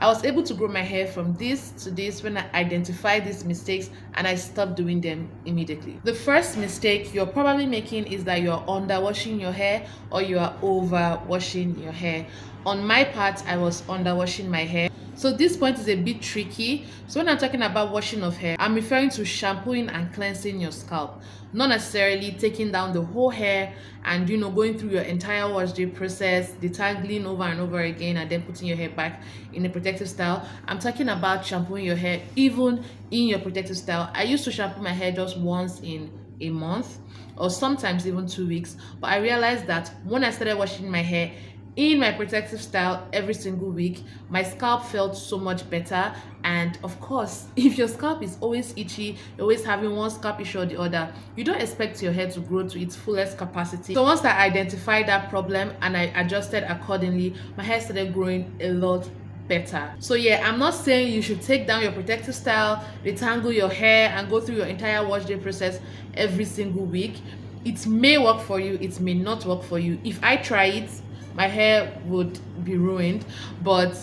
I was able to grow my hair from this to this when I identified these mistakes and I stopped doing them immediately. The first mistake you're probably making is that you're underwashing your hair or you are over washing your hair. On my part, I was underwashing my hair. So this point is a bit tricky. So when I'm talking about washing of hair, I'm referring to shampooing and cleansing your scalp, not necessarily taking down the whole hair and going through your entire wash day process, detangling over and over again, and then putting your hair back in a protective style. I'm talking about shampooing your hair even in your protective style. I used to shampoo my hair just once in a month or sometimes even 2 weeks, but I realized that when I started washing my hair in my protective style every single week, my scalp felt so much better. And of course, if your scalp is always itchy, you're always having one scalp issue or the other, you don't expect your hair to grow to its fullest capacity. So once I identified that problem and I adjusted accordingly, my hair started growing a lot better. So yeah, I'm not saying you should take down your protective style, detangle your hair, and go through your entire wash day process every single week. It may work for you, it may not work for you. If I try it, my hair would be ruined. But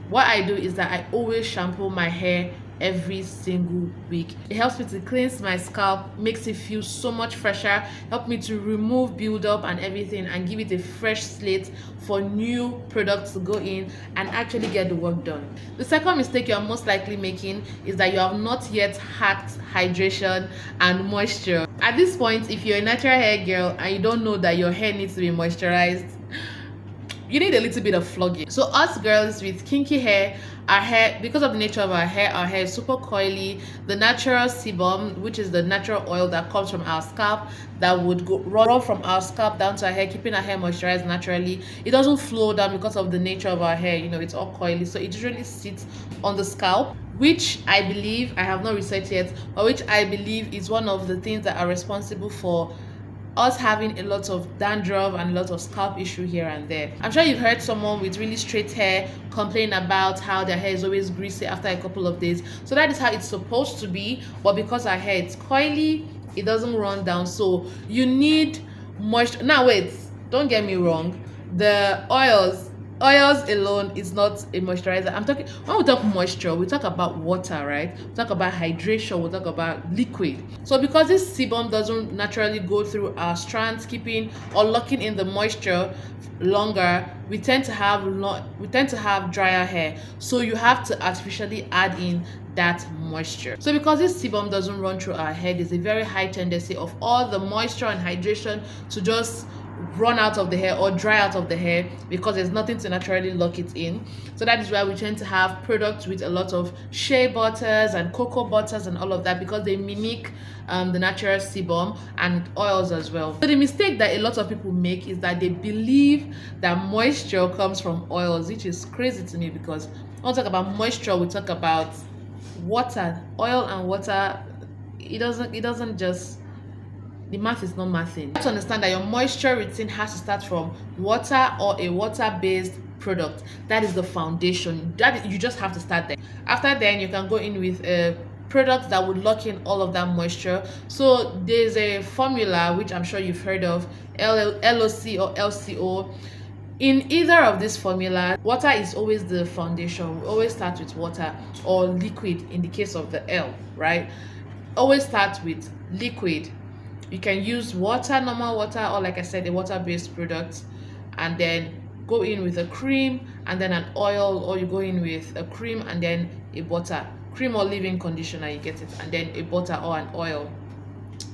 what I do is that I always shampoo my hair every single week. It helps me to cleanse my scalp, makes it feel so much fresher, help me to remove buildup and everything, and give it a fresh slate for new products to go in and actually get the work done. The second mistake you're most likely making is that you have not yet hacked hydration and moisture. At this point, if you're a natural hair girl and you don't know that your hair needs to be moisturized, you need a little bit of flogging. So us girls with kinky hair, our hair, because of the nature of our hair is super coily. The natural sebum, which is the natural oil that comes from our scalp, that would run from our scalp down to our hair, keeping our hair moisturized naturally. It doesn't flow down because of the nature of our hair. It's all coily, so it usually sits on the scalp, which I believe, I have not researched yet, but which I believe is one of the things that are responsible for us having a lot of dandruff and a lot of scalp issue here and there. I'm sure you've heard someone with really straight hair complain about how their hair is always greasy after a couple of days. So that is how it's supposed to be, but because our hair is coily, it doesn't run down. So you need moisture. Now wait, don't get me wrong, the oils alone is not a moisturizer. I'm talking, when we talk moisture, we talk about water, right? We talk about hydration, we talk about liquid. So because this sebum doesn't naturally go through our strands, keeping or locking in the moisture longer, we tend to have drier hair. So you have to artificially add in that moisture. So because this sebum doesn't run through our hair, there's a very high tendency of all the moisture and hydration to just run out of the hair or dry out of the hair because there's nothing to naturally lock it in. So that is why we tend to have products with a lot of shea butters and cocoa butters and all of that, because they mimic the natural sebum, and oils as well. So the mistake that a lot of people make is that they believe that moisture comes from oils, which is crazy to me, because when we talk about moisture, we talk about water. Oil and water, it doesn't just, the math is not mathing. You have to understand that your moisture routine has to start from water or a water-based product. That is the foundation. That you just have to start there. After then, you can go in with a product that would lock in all of that moisture. So there's a formula which I'm sure you've heard of, LOC or LCO. In either of these formulas, water is always the foundation. We always start with water, or liquid in the case of the L, right? Always start with liquid. You can use water, normal water, or like I said, a water-based product, and then go in with a cream and then an oil, or you go in with a cream and then a butter, cream or leave-in conditioner, you get it, and then a butter or an oil,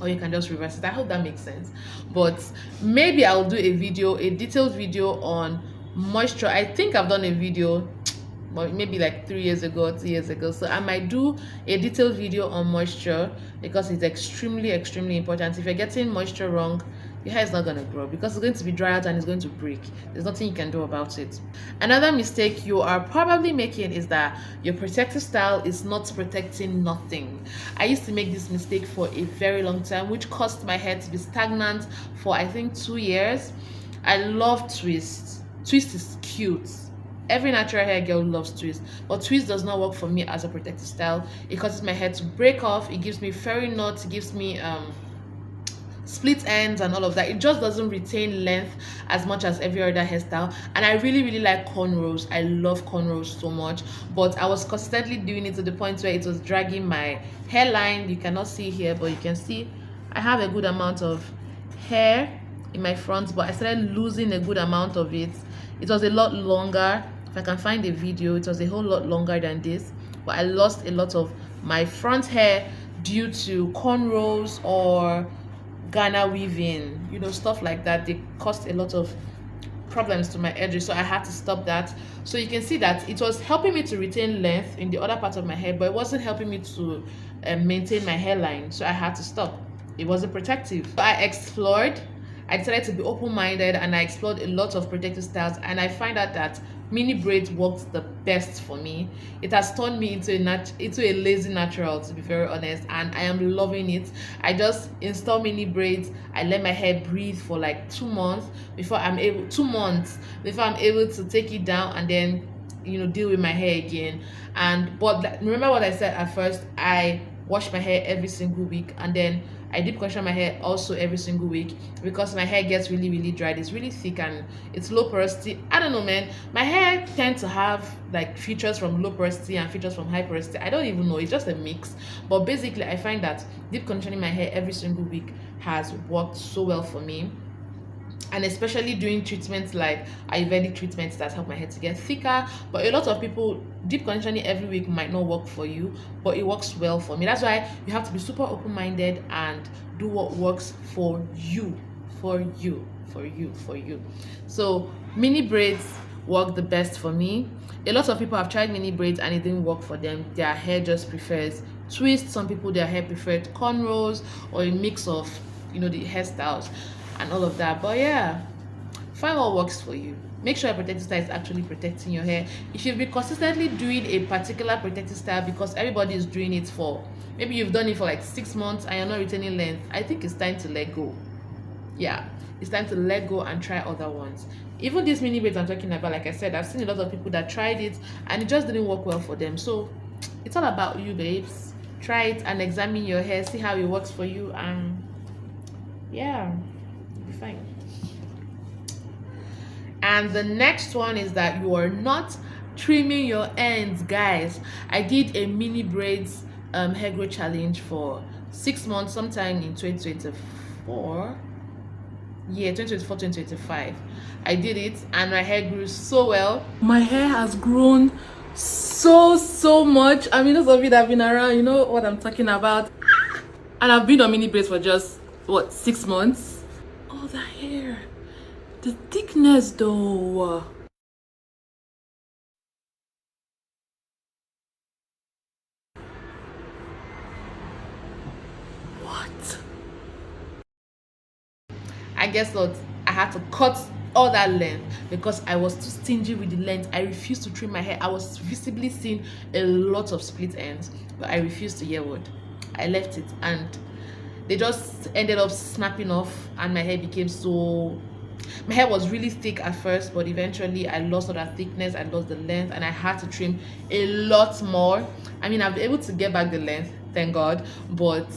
or you can just reverse it. I hope that makes sense. But maybe I'll do a detailed video on moisture. I think I've done a video maybe like 3 years ago, 2 years ago, so I might do a detailed video on moisture, because it's extremely important. If you're getting moisture wrong, your hair is not going to grow, because it's going to be dry out and it's going to break. There's nothing you can do about it. Another mistake you are probably making is that your protective style is not protecting nothing. I used to make this mistake for a very long time, which caused my hair to be stagnant for I think 2 years. I love twist. Twist is cute. Every natural hair girl loves twist, but twist does not work for me as a protective style. It causes my hair to break off. It gives me fairy knots. It gives me split ends and all of that. It just doesn't retain length as much as every other hairstyle. And I really like cornrows. I love cornrows so much, but I was constantly doing it to the point where it was dragging my hairline. You cannot see here, but you can see I have a good amount of hair in my front, but I started losing a good amount of it. It was a lot longer. If I can find a video, it was a whole lot longer than this, but I lost a lot of my front hair due to cornrows or Ghana weaving, stuff like that. They caused a lot of problems to my edges, so I had to stop that. So you can see that it was helping me to retain length in the other part of my hair, but it wasn't helping me to maintain my hairline, so I had to stop. It wasn't protective. So I explored. I decided to be open-minded, and I explored a lot of protective styles, and I find out that mini braids works the best for me. It has turned me into a lazy natural, to be very honest, and I am loving it. I just install mini braids. I let my hair breathe for like 2 months before I'm able to take it down and then deal with my hair again. But remember what I said at first, I wash my hair every single week, and then I deep condition my hair also every single week, because my hair gets really dry. It's really thick and it's low porosity. I don't know, man. My hair tends to have like features from low porosity and features from high porosity. I don't even know. It's just a mix. But basically, I find that deep conditioning my hair every single week has worked so well for me. And especially doing treatments like Ayurvedic treatments that help my hair to get thicker. But a lot of people, deep conditioning every week might not work for you, but it works well for me. That's why you have to be super open-minded and do what works for you. So mini braids work the best for me. A lot of people have tried mini braids and it didn't work for them. Their hair just prefers twists. Some people, their hair preferred cornrows or a mix of the hairstyles and all of that. But yeah, find what works for you. Make sure your protective style is actually protecting your hair. If you've been consistently doing a particular protective style because everybody is doing it, for maybe you've done it for like 6 months and you're not retaining length, I think it's time to let go. Yeah, it's time to let go and try other ones. Even these mini braids I'm talking about, like I said, I've seen a lot of people that tried it and it just didn't work well for them. So it's all about you, babes. Try it and examine your hair, see how it works for you, and yeah, you'll be fine. And the next one is that you are not trimming your ends, guys. I did a mini braids hair growth challenge for 6 months, sometime in 2024. Yeah, 2024, 2025. I did it and my hair grew so well. My hair has grown so much. I mean, those of you that have been around, you know what I'm talking about. And I've been on mini braids for just 6 months. Oh, the hair, the thickness though. What? I guess what, I had to cut all that length because I was too stingy with the length. I refused to trim my hair. I was visibly seeing a lot of split ends, but I refused to hear word. I left it and they just ended up snapping off, and my hair was really thick at first, but eventually I lost all that thickness, I lost the length, and I had to trim a lot more. I mean, I've been able to get back the length, thank God, but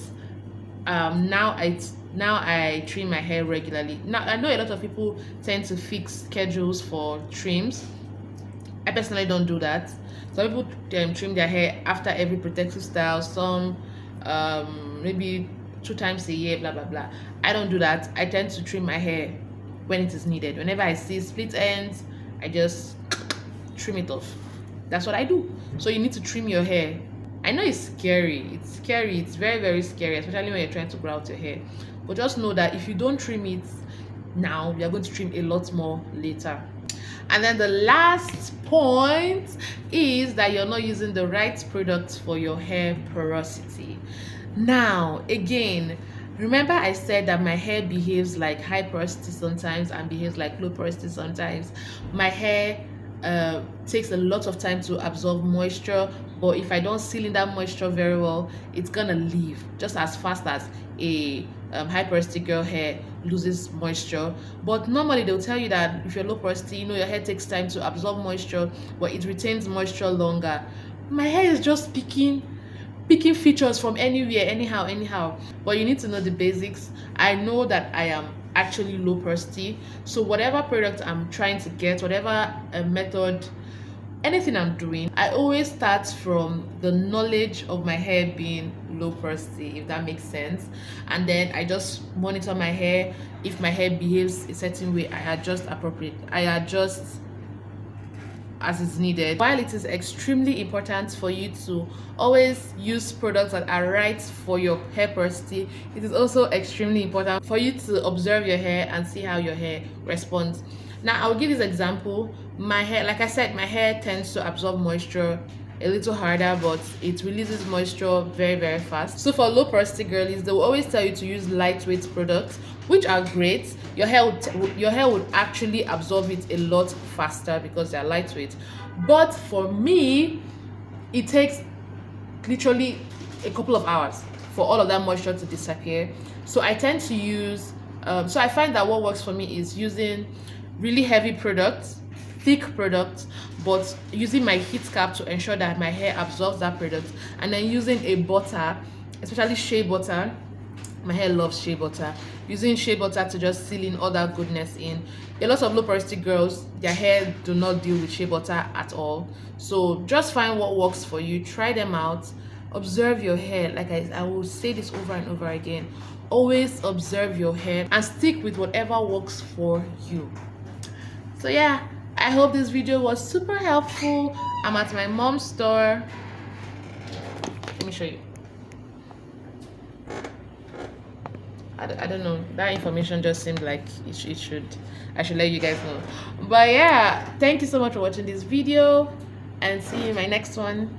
now I trim my hair regularly. Now I know a lot of people tend to fix schedules for trims. I personally don't do that. Some people trim their hair after every protective style, some maybe 2 times a year, blah blah blah. I don't do that. I tend to trim my hair when it is needed. Whenever I see split ends, I just trim it off. That's what I do. So you need to trim your hair. I know it's scary. It's very scary, especially when you're trying to grow out your hair. But just know that if you don't trim it now, you're going to trim a lot more later. And then the last point is that you're not using the right products for your hair porosity. Now, again, remember I said that my hair behaves like high porosity sometimes and behaves like low porosity sometimes. My hair takes a lot of time to absorb moisture, but if I don't seal in that moisture very well, it's gonna leave just as fast as a high porosity girl hair loses moisture. But normally they'll tell you that if you're low porosity, your hair takes time to absorb moisture, but it retains moisture longer. My hair is just picking picking features from anywhere, anyhow. But you need to know the basics. I know that I am actually low porosity, so whatever product I'm trying to get, whatever method, anything I'm doing, I always start from the knowledge of my hair being low porosity, if that makes sense. And then I just monitor my hair. If my hair behaves a certain way, I adjust as is needed. While it is extremely important for you to always use products that are right for your hair porosity, it is also extremely important for you to observe your hair and see how your hair responds. Now I'll give this example. My hair, like I said, my hair tends to absorb moisture a little harder, but it releases moisture very fast. So for low porosity girlies, they will always tell you to use lightweight products, which are great. Your hair would actually absorb it a lot faster because they are lightweight. But for me, it takes literally a couple of hours for all of that moisture to disappear. So I tend to use so I find that what works for me is using really heavy products, thick products, but using my heat cap to ensure that my hair absorbs that product, and then using a butter, especially shea butter. My hair loves shea butter. Using shea butter to just seal in all that goodness in. A lot of low porosity girls, their hair do not deal with shea butter at all. So just find what works for you, try them out, observe your hair. Like I will say this over and over again, always observe your hair and stick with whatever works for you. So yeah, I hope this video was super helpful. I'm at my mom's store. Let me show you. I don't know, that information just seemed like I should let you guys know. But yeah, thank you so much for watching this video, and see you in my next one.